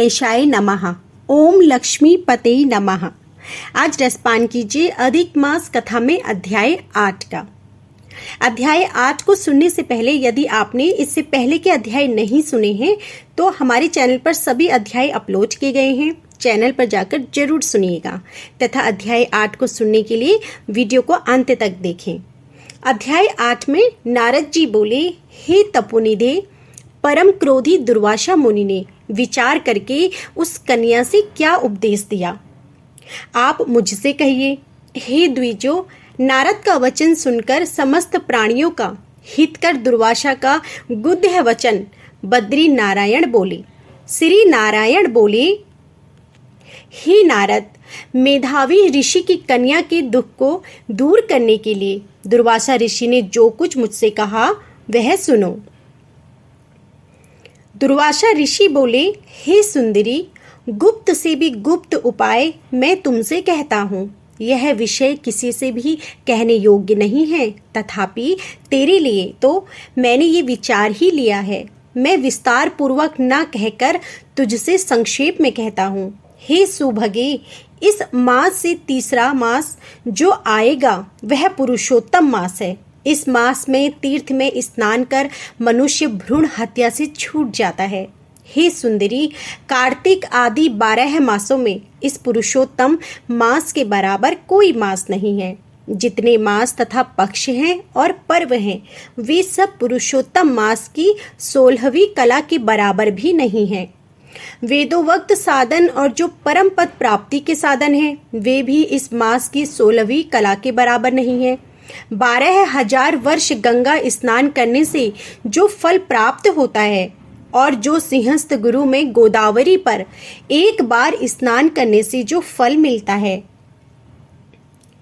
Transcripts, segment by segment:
गणेशाय नमः। ओम लक्ष्मी पते नमः। आज रसपान कीजिए अधिक मास कथा में अध्याय 8 का। अध्याय 8 को सुनने से पहले यदि आपने इससे पहले के अध्याय नहीं सुने हैं तो हमारे चैनल पर सभी अध्याय अपलोड किए गए हैं, चैनल पर जाकर जरूर सुनिएगा तथा अध्याय 8 को सुनने के लिए वीडियो को अंत तक देखें। अध्याय 8 में नारद जी बोले, हे तपोनिधे, परम क्रोधी दुर्वासा मुनि ने विचार करके उस कन्या से क्या उपदेश दिया, आप मुझसे कहिए। हे द्विजो, नारद का वचन सुनकर समस्त प्राणियों का हित कर दुर्वासा का गुह्य वचन बद्री नारायण बोले। श्री नारायण बोले, हे नारद, मेधावी ऋषि की कन्या के दुख को दूर करने के लिए दुर्वासा ऋषि ने जो कुछ मुझसे कहा वह सुनो। दुर्वासा ऋषि बोले, हे सुंदरी, गुप्त से भी गुप्त उपाय मैं तुमसे कहता हूँ। यह विषय किसी से भी कहने योग्य नहीं है, तथापि तेरे लिए तो मैंने ये विचार ही लिया है। मैं विस्तार पूर्वक न कहकर तुझसे संक्षेप में कहता हूँ। हे सुभगे, इस मास से तीसरा मास जो आएगा वह पुरुषोत्तम मास है। इस मास में तीर्थ में स्नान कर मनुष्य भ्रूण हत्या से छूट जाता है। हे सुंदरी, कार्तिक आदि 12 मासों में इस पुरुषोत्तम मास के बराबर कोई मास नहीं है। जितने मास तथा पक्ष हैं और पर्व हैं वे सब पुरुषोत्तम मास की 16वीं कला के बराबर भी नहीं है। वेदोवक्त साधन और जो परम पद प्राप्ति के साधन हैं वे भी इस मास की 16वीं कला के बराबर नहीं है। 12,000 वर्ष गंगा स्नान करने से जो फल प्राप्त होता है और जो सिंहस्थ गुरु में गोदावरी पर एक बार स्नान करने से जो फल मिलता है,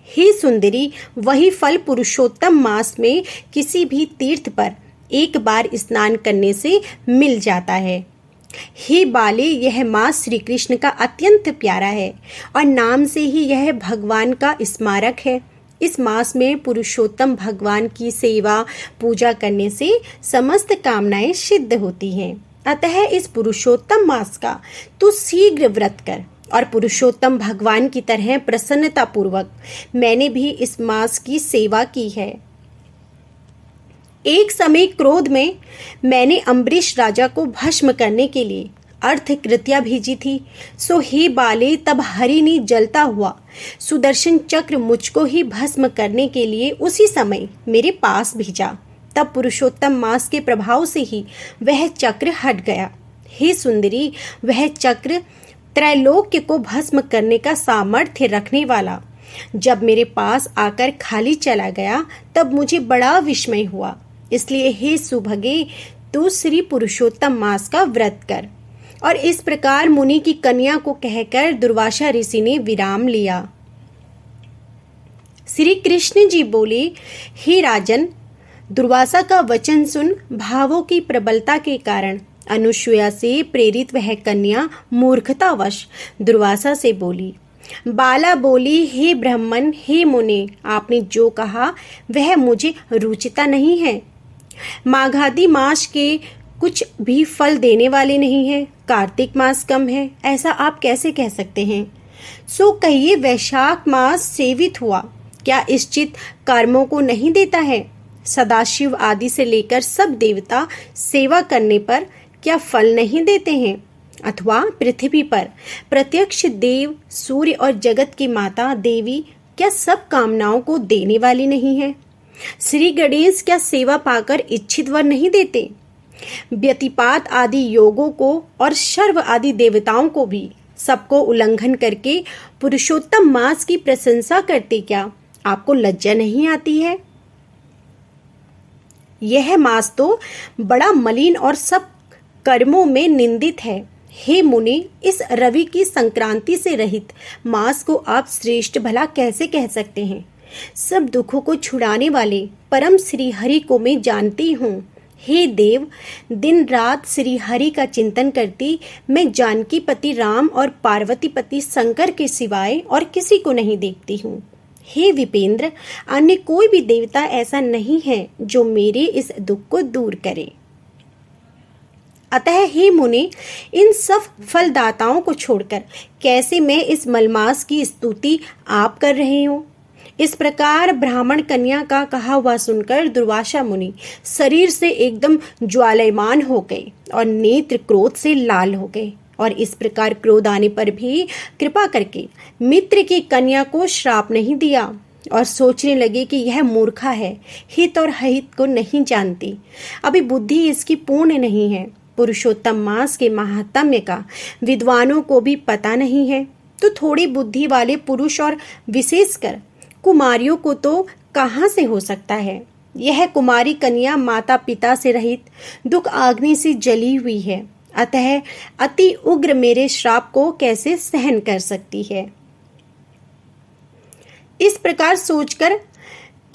हे सुंदरी, वही फल पुरुषोत्तम मास में किसी भी तीर्थ पर एक बार स्नान करने से मिल जाता है। हे बाले, यह मास श्री कृष्ण का अत्यंत प्यारा है और नाम से ही यह भगवान का स्मारक है। इस मास में पुरुषोत्तम भगवान की सेवा पूजा करने से समस्त कामनाएं सिद्ध होती हैं। अतः इस पुरुषोत्तम मास का तू शीघ्र व्रत कर और पुरुषोत्तम भगवान की तरह प्रसन्नता पूर्वक मैंने भी इस मास की सेवा की है। एक समय क्रोध में मैंने अम्बरीश राजा को भस्म करने के लिए अर्थ कृत्या भेजी थी। सो हे बाले, तब हरि ने जलता हुआ सुदर्शन चक्र मुझको ही भस्म करने के लिए उसी समय मेरे पास भेजा। तब पुरुषोत्तम मास के प्रभाव से ही वह चक्र हट गया। हे सुंदरी, वह चक्र त्रैलोक्य को भस्म करने का सामर्थ्य रखने वाला जब मेरे पास आकर खाली चला गया तब मुझे बड़ा विस्मय हुआ। इसलिए हे सुभगे, तू श्री पुरुषोत्तम मास का व्रत कर। और इस प्रकार मुनि की कन्या को कहकर दुर्वासा ऋषि ने विराम लिया। श्री कृष्ण जी बोले, हे राजन, दुर्वासा का वचन सुन भावों की प्रबलता के कारण अनुसूया से प्रेरित वह कन्या मूर्खतावश दुर्वासा से बोली। बाला बोली, हे ब्राह्मण, हे मुने, आपने जो कहा वह मुझे रुचिता नहीं है। माघादि मास के कुछ भी फल देने वाले नहीं है। कार्तिक मास कम है, ऐसा आप कैसे कह सकते हैं? सो कहिए, वैशाख मास सेवित हुआ क्या इश्चित कर्मों को नहीं देता है? सदाशिव आदि से लेकर सब देवता सेवा करने पर क्या फल नहीं देते हैं? अथवा पृथ्वी पर प्रत्यक्ष देव, सूर्य और जगत की माता देवी क्या सब कामनाओं को देने वाली नहीं है? श्री गणेश क्या सेवा पाकर इच्छित वर नहीं देते? व्यतिपात आदि योगों को और शर्व आदि देवताओं को भी सबको उल्लंघन करके पुरुषोत्तम मास की प्रशंसा करते क्या आपको लज्जा नहीं आती है? यह मास तो बड़ा मलिन और सब कर्मों में निंदित है। हे मुनि, इस रवि की संक्रांति से रहित मास को आप श्रेष्ठ भला कैसे कह सकते हैं? सब दुखों को छुड़ाने वाले परम श्री हरि को मैं जानती हूँ। हे देव, दिन रात श्री हरि का चिंतन करती मैं जानकी पति राम और पार्वती पति शंकर के सिवाय और किसी को नहीं देखती हूँ। हे विपेंद्र, अन्य कोई भी देवता ऐसा नहीं है जो मेरे इस दुख को दूर करे। अतः हे मुने, इन सब फलदाताओं को छोड़कर कैसे मैं इस मलमास की स्तुति आप कर रहे हो। इस प्रकार ब्राह्मण कन्या का कहा हुआ सुनकर दुर्वासा मुनि शरीर से एकदम ज्वालायमान हो गए और नेत्र क्रोध से लाल हो गए, और इस प्रकार क्रोध आने पर भी कृपा करके मित्र की कन्या को श्राप नहीं दिया और सोचने लगे कि यह मूर्खा है, हित और अहित को नहीं जानती, अभी बुद्धि इसकी पूर्ण नहीं है, पुरुषोत्तम मास के महात्म्य का विद्वानों को भी पता नहीं है, तो थोड़ी बुद्धि वाले पुरुष और विशेषकर कुमारियों को तो कहाँ से हो सकता है। यह कुमारी कन्या माता पिता से रहित दुख अग्नि से जली हुई है, अतः अति उग्र मेरे श्राप को कैसे सहन कर सकती है। इस प्रकार सोचकर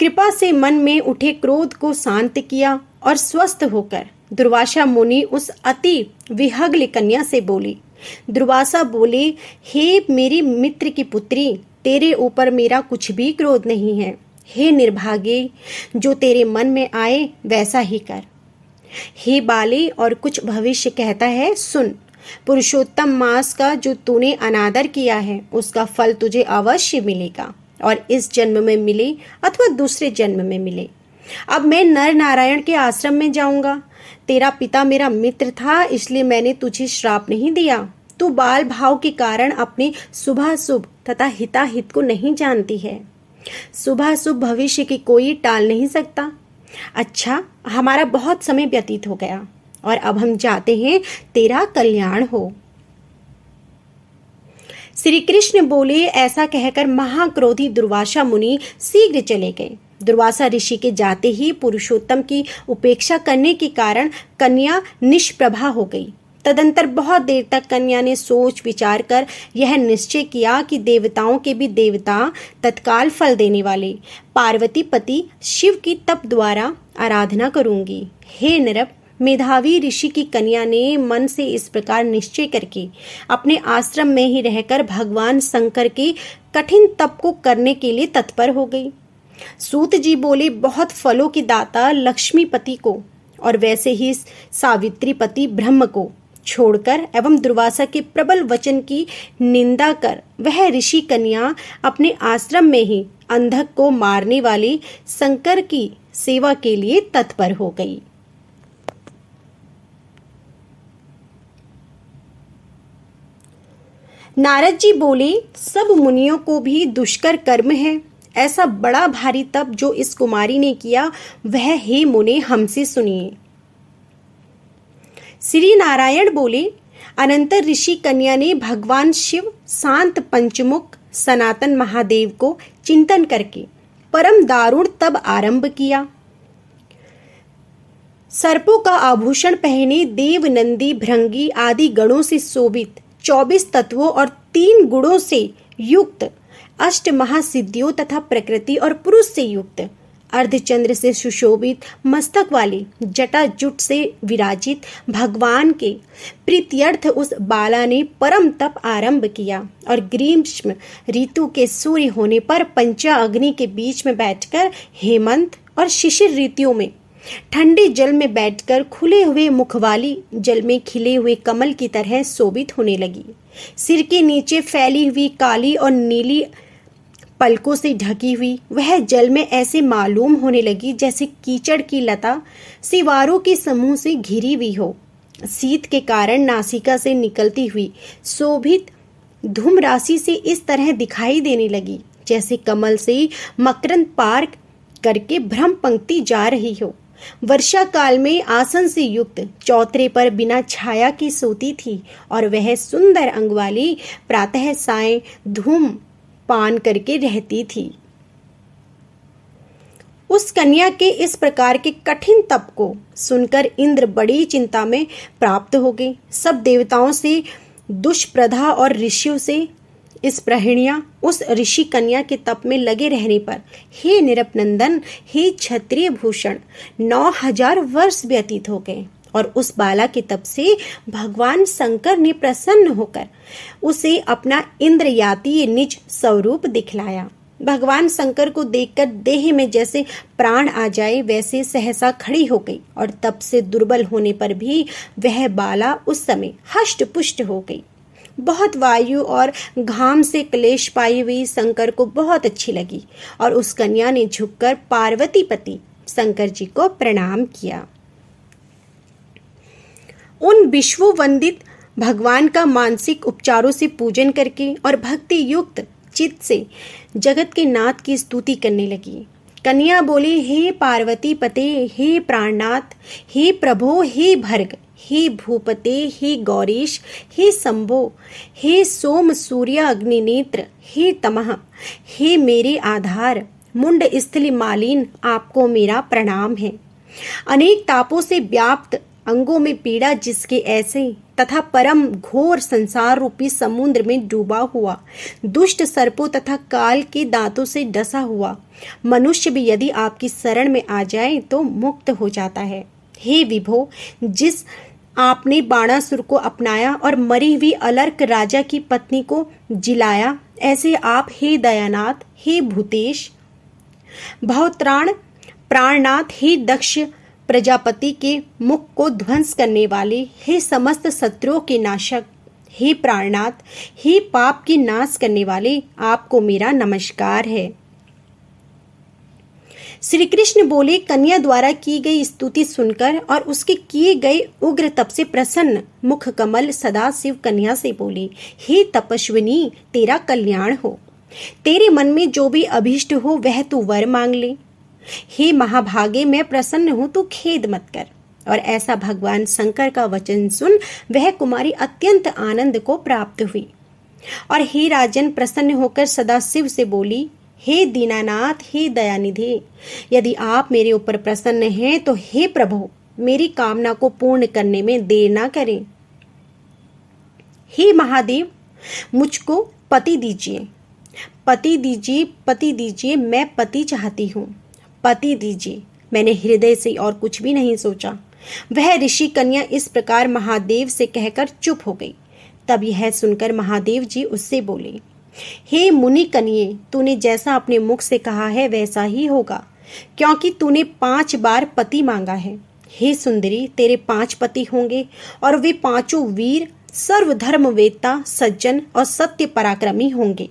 कृपा से मन में उठे क्रोध को शांत किया और स्वस्थ होकर दुर्वासा मुनि उस अति विहग्ल कन्या से बोली। दुर्वासा बोले, हे मेरी मित्र की पुत्री, तेरे ऊपर मेरा कुछ भी क्रोध नहीं है। हे निर्भागे, जो तेरे मन में आए वैसा ही कर। हे बाले, और कुछ भविष्य कहता है, सुन। पुरुषोत्तम मास का जो तूने अनादर किया है उसका फल तुझे अवश्य मिलेगा, और इस जन्म में मिले अथवा दूसरे जन्म में मिले। अब मैं नर नारायण के आश्रम में जाऊंगा। तेरा पिता मेरा मित्र था, इसलिए मैंने तुझे श्राप नहीं दिया। तू बाल भाव के कारण अपने शुभाशुभ तथा हिताहित को नहीं जानती है। शुभाशुभ भविष्य की कोई टाल नहीं सकता। अच्छा, हमारा बहुत समय व्यतीत हो गया और अब हम जाते हैं, तेरा कल्याण हो। श्री कृष्ण बोले। ऐसा कहकर महाक्रोधी दुर्वासा मुनि शीघ्र चले गए। दुर्वासा ऋषि के जाते ही पुरुषोत्तम की उपेक्षा करने के कारण कन्या निष्प्रभा हो गई। तदंतर बहुत देर तक कन्या ने सोच विचार कर यह निश्चय किया कि देवताओं के भी देवता, तत्काल फल देने वाले पार्वती पति शिव की तप द्वारा आराधना करूंगी। हे नरप, मेधावी ऋषि की कन्या ने मन से इस प्रकार निश्चय करके अपने आश्रम में ही रहकर भगवान शंकर के कठिन तप को करने के लिए तत्पर हो गई। सूत जी बोले, बहुत फलों की दाता लक्ष्मीपति को और वैसे ही सावित्री पति ब्रह्म को छोड़कर एवं दुर्वासा के प्रबल वचन की निंदा कर वह ऋषि कन्या अपने आश्रम में ही अंधक को मारने वाले शंकर की सेवा के लिए तत्पर हो गई। नारद जी बोले, सब मुनियों को भी दुष्कर कर्म है। ऐसा बड़ा भारी तप जो इस कुमारी ने किया वह हे मुने हमसे सुनिए। श्री नारायण बोले, अनंतर ऋषि कन्या ने भगवान शिव, शांत पंचमुख सनातन महादेव को चिंतन करके परम दारुण तब आरंभ किया। सर्पों का आभूषण पहने देव, नंदी, भृंगी आदि गणों से शोभित 24 तत्वों और 3 गुणों से युक्त 8 महासिद्धियों तथा प्रकृति और पुरुष से युक्त अर्धचंद्र से सुशोभित मस्तक वाले जटाजुट से विराजित भगवान के प्रीत्यर्थ उस बाला ने परम तप आरंभ किया और ग्रीष्म ऋतु के सूर्य होने पर पंचा अग्नि के बीच में बैठकर हेमंत और शिशिर ऋतुओं में ठंडे जल में बैठकर खुले हुए मुख वाली जल में खिले हुए कमल की तरह शोभित होने लगी। सिर के नीचे फैली हुई काली और नीली पलकों से ढकी हुई वह जल में ऐसे मालूम होने लगी जैसे कीचड़ की लता सिवारों के समूह से घिरी हुई हो। शीत के कारण नासिका से निकलती हुई शोभित धूम राशि से इस तरह दिखाई देने लगी जैसे कमल से मकरंद पार करके भ्रम पंक्ति जा रही हो। वर्षा काल में आसन से युक्त चौतरे पर बिना छाया की सोती थी और वह सुंदर अंग वाली प्रातः साय धूम पान करके रहती थी। उस कन्या के इस प्रकार के कठिन तप को सुनकर इंद्र बड़ी चिंता में प्राप्त हो गए। सब देवताओं से दुष्प्रधा और ऋषियों से इस प्रहिणिया उस ऋषि कन्या के तप में लगे रहने पर हे निरपनंदन, हे क्षत्रिय भूषण 9000 वर्ष व्यतीत हो गए और उस बाला के तप से भगवान शंकर ने प्रसन्न होकर उसे अपना इंद्रयातीय निज स्वरूप दिखलाया। भगवान शंकर को देखकर देह में जैसे प्राण आ जाए वैसे सहसा खड़ी हो गई और तब से दुर्बल होने पर भी वह बाला उस समय हष्ट पुष्ट हो गई। बहुत वायु और घाम से क्लेश पाई हुई शंकर को बहुत अच्छी लगी और उस कन्या ने झुककर पार्वती पति शंकर जी को प्रणाम किया। उन विश्व वंदित भगवान का मानसिक उपचारों से पूजन करके और भक्ति युक्त चित्त से जगत के नाथ की स्तुति करने लगी। कन्या बोली, हे पार्वती पते, हे प्राणनाथ, हे प्रभो, हे भर्ग, हे भूपते, हे गौरीश, हे शंभो, हे सोम सूर्य अग्निनेत्र, हे तमः, हे मेरे आधार मुंड स्थली मालिन, आपको मेरा प्रणाम है। अनेक तापों से व्याप्त अंगों में पीड़ा जिसके ऐसे तथा परम घोर संसार रूपी समुद्र में डूबा हुआ, दुष्ट सर्पों तथा काल के दांतों से डसा हुआ मनुष्य भी यदि आपकी शरण में आ जाए तो मुक्त हो जाता है। हे विभो, जिस आपने बाणासुर को अपनाया और मरी हुई अलर्क राजा की पत्नी को जिलाया, ऐसे आप हे दयानाथ, हे भूतेश, भवत्राण प्राणनाथ, हे दक्ष प्रजापति के मुख को ध्वंस करने वाले, हे समस्त शत्रुओं के नाशक, हे प्राणनाथ, हे पाप की नाश करने वाले, आपको मेरा नमस्कार है। श्री कृष्ण बोले, कन्या द्वारा की गई स्तुति सुनकर और उसके किए गए उग्र तप से प्रसन्न मुख कमल सदा शिव कन्या से बोले, हे तपस्विनी, तेरा कल्याण हो। तेरे मन में जो भी अभीष्ट हो वह तू वर मांग ले। हे महाभागे, मैं प्रसन्न हूं, तू खेद मत कर। और ऐसा भगवान शंकर का वचन सुन वह कुमारी अत्यंत आनंद को प्राप्त हुई और हे राजन प्रसन्न होकर सदा शिव से बोली, हे दीनानाथ, हे दयानिधे, यदि आप मेरे ऊपर प्रसन्न हैं तो हे प्रभु मेरी कामना को पूर्ण करने में देर ना करें। हे महादेव, मुझको पति दीजिए, पति दीजिए, पति दीजिए, मैं पति चाहती हूँ, पति दीजिए। मैंने हृदय से और कुछ भी नहीं सोचा। वह ऋषि कन्या इस प्रकार महादेव से कहकर चुप हो गई। तब यह सुनकर महादेव जी उससे बोले, हे मुनि कन्ये, तूने जैसा अपने मुख से कहा है वैसा ही होगा, क्योंकि तूने 5 बार पति मांगा है। हे सुंदरी, तेरे 5 पति होंगे और वे 5 वीर, सर्वधर्म वेत्ता, सज्जन और सत्य पराक्रमी होंगे।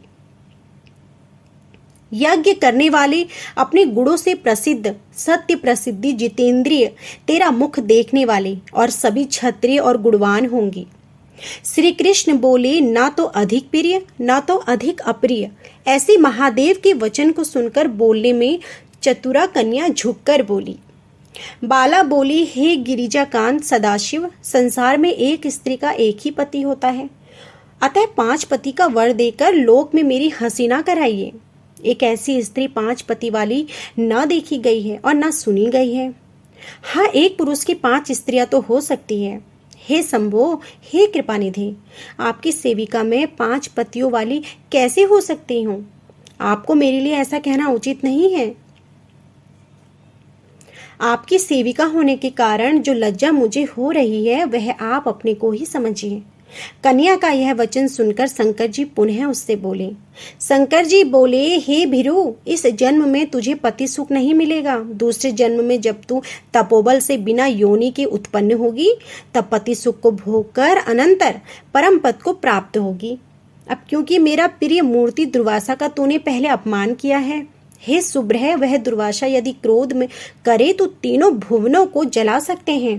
यज्ञ करने वाले, अपने गुणों से प्रसिद्ध, सत्य प्रसिद्धि, जितेंद्रिय, तेरा मुख देखने वाले और सभी क्षत्रिय और गुणवान होंगे। श्री कृष्ण बोले, ना तो अधिक प्रिय ना तो अधिक अप्रिय। ऐसे महादेव के वचन को सुनकर बोलने में चतुरा कन्या झुककर बोली। बाला बोली, हे गिरिजाकांत सदाशिव, संसार में एक स्त्री का एक ही पति होता है, अतः 5 पति का वर देकर लोक में मेरी हंसी ना कराइए। एक ऐसी स्त्री 5 पति वाली न देखी गई है और न सुनी गई है। हाँ, एक पुरुष की 5 स्त्रियां तो हो सकती है। हे शंभो, हे कृपानिधि, आपकी सेविका में 5 पतियों वाली कैसे हो सकती हूँ? आपको मेरे लिए ऐसा कहना उचित नहीं है। आपकी सेविका होने के कारण जो लज्जा मुझे हो रही है वह आप अपने को ही समझिए। कन्या का यह वचन सुनकर शंकर जी पुनः उससे बोले। शंकर जी बोले, हे भीरु, इस जन्म में तुझे पति सुख नहीं मिलेगा। दूसरे जन्म में जब तू तपोबल से बिना योनि के उत्पन्न होगी तब पति सुख को भोग कर अनंतर परम पद को प्राप्त होगी। अब क्योंकि मेरा प्रिय मूर्ति दुर्वासा का तूने पहले अपमान किया है, हे सुब्रह, वह दुर्वासा यदि क्रोध में करे तो तीनों भुवनों को जला सकते हैं।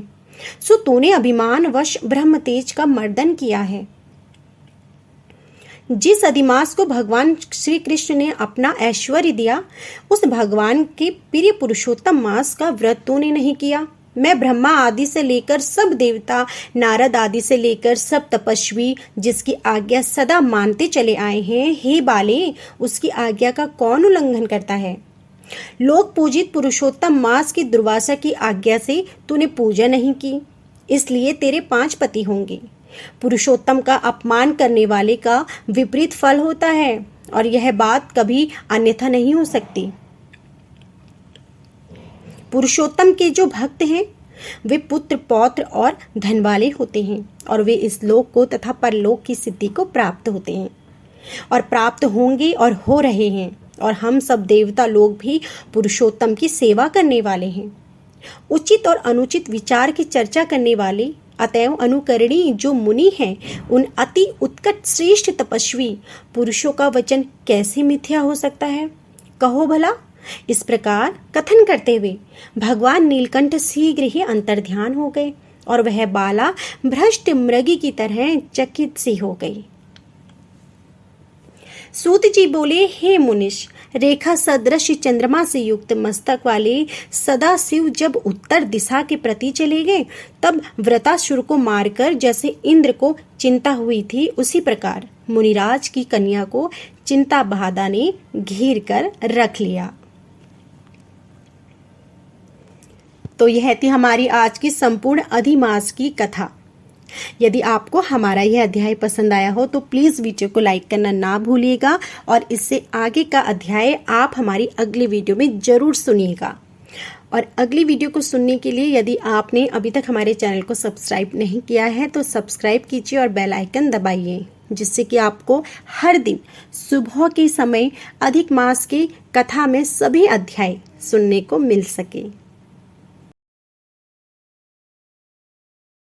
सो तूने अभिमान वश ब्रह्म तेज का मर्दन किया है। जिस अधिमास को भगवान श्री कृष्ण ने अपना ऐश्वर्य दिया, उस भगवान के प्रिय पुरुषोत्तम मास का व्रत तूने नहीं किया। मैं ब्रह्मा आदि से लेकर सब देवता, नारद आदि से लेकर सब तपस्वी जिसकी आज्ञा सदा मानते चले आए हैं, हे बाले, उसकी आज्ञा का कौन उल्लंघन करता है? लोक पूजित पुरुषोत्तम मास की दुर्वासा की आज्ञा से तूने पूजा नहीं की, इसलिए तेरे 5 पति होंगे। पुरुषोत्तम का अपमान करने वाले का विपरीत फल होता है और यह बात कभी अन्यथा नहीं हो सकती। पुरुषोत्तम के जो भक्त हैं वे पुत्र, पौत्र और धन वाले होते हैं और वे इस लोक को तथा परलोक की सिद्धि को प्राप्त होते हैं और प्राप्त होंगे और हो रहे हैं। और हम सब देवता लोग भी पुरुषोत्तम की सेवा करने वाले हैं। उचित और अनुचित विचार की चर्चा करने वाले अतएव अनुकरणीय जो मुनि हैं, उन अति उत्कट श्रेष्ठ तपस्वी पुरुषों का वचन कैसे मिथ्या हो सकता है, कहो भला। इस प्रकार कथन करते हुए भगवान नीलकंठ शीघ्र ही अंतर्ध्यान हो गए और वह बाला भ्रष्ट मृगी की तरह चकित सी हो गई। सूत जी बोले, हे मुनिश, रेखा सदृश चंद्रमा से युक्त मस्तक वाले सदाशिव जब उत्तर दिशा के प्रति चले गए, तब वृतासुर को मारकर जैसे इंद्र को चिंता हुई थी, उसी प्रकार मुनिराज की कन्या को चिंता बाधा ने घेर कर रख लिया। तो यह थी हमारी आज की संपूर्ण अधिमास की कथा। यदि आपको हमारा यह अध्याय पसंद आया हो तो प्लीज़ वीडियो को लाइक करना ना भूलिएगा और इससे आगे का अध्याय आप हमारी अगली वीडियो में ज़रूर सुनिएगा। और अगली वीडियो को सुनने के लिए यदि आपने अभी तक हमारे चैनल को सब्सक्राइब नहीं किया है तो सब्सक्राइब कीजिए और बेल आइकन दबाइए, जिससे कि आपको हर दिन सुबह के समय अधिक मास की कथा में सभी अध्याय सुनने को मिल सके।